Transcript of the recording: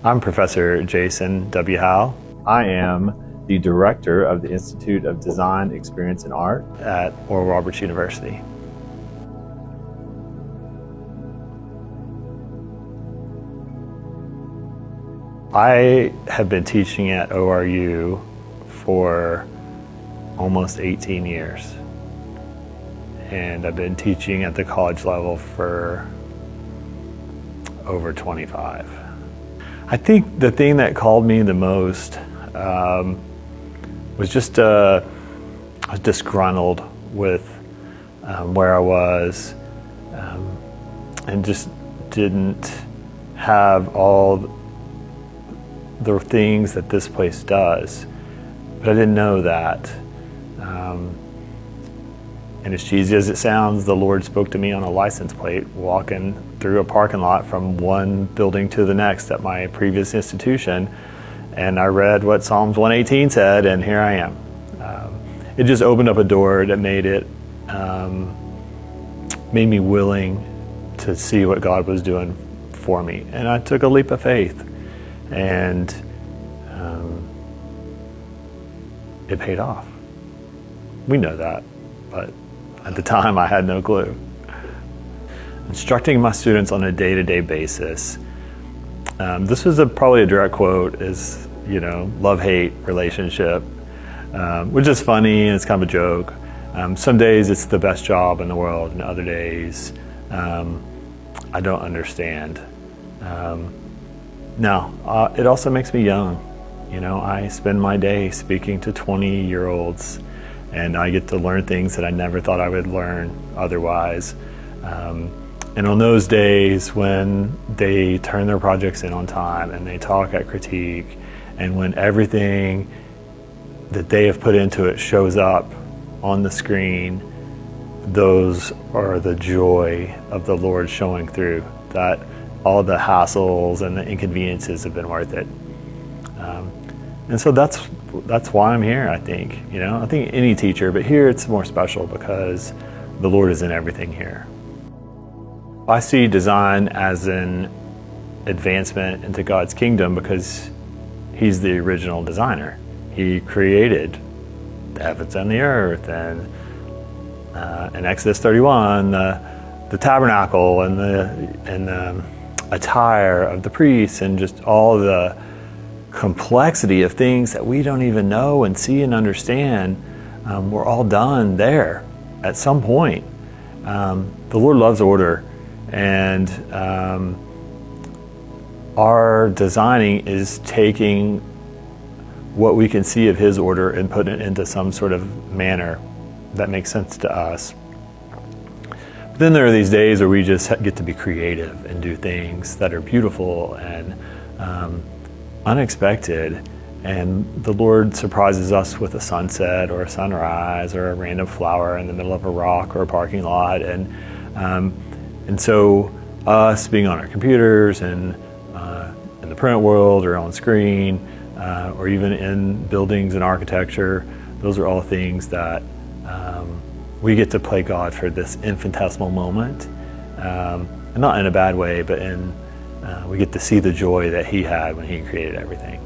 I'm Professor Jason W. Howell. I am the Director of the Institute of Design, Experience, and Art at Oral Roberts University. I have been teaching at ORU for almost 18 years. And I've been teaching at the college level for over 25. I think the thing that called me the most was just I was disgruntled with where I was and just didn't have all the things that this place does. But I didn't know that. And as cheesy as it sounds, the Lord spoke to me on a license plate walking through a parking lot from one building to the next at my previous institution. And I read what Psalms 118 said, and here I am. It just opened up a door that made me willing to see what God was doing for me. And I took a leap of faith, and it paid off. We know that, but at the time I had no clue. Instructing my students on a day-to-day basis. This was probably a direct quote, is, love-hate relationship, which is funny and it's kind of a joke. Some days it's the best job in the world, and other days I don't understand. It also makes me young. I spend my day speaking to 20-year-olds, and I get to learn things that I never thought I would learn otherwise. And on those days when they turn their projects in on time and they talk at critique, and when everything that they have put into it shows up on the screen, those are the joy of the Lord showing through, that all the hassles and the inconveniences have been worth it. And so that's why I'm here, I think. I think any teacher, but here it's more special because the Lord is in everything here. I see design as an advancement into God's kingdom because He's the original designer. He created the heavens and the earth, and in Exodus 31, the tabernacle and the attire of the priests, and just all the complexity of things that we don't even know and see and understand were all done there at some point. The Lord loves order, and our designing is taking what we can see of His order and putting it into some sort of manner that makes sense to us. But then there are these days where we just get to be creative and do things that are beautiful and unexpected, and the Lord surprises us with a sunset or a sunrise or a random flower in the middle of a rock or a parking lot, and so us being on our computers and in the print world or on screen or even in buildings and architecture, those are all things that we get to play God for this infinitesimal moment, and not in a bad way, but we get to see the joy that He had when He created everything.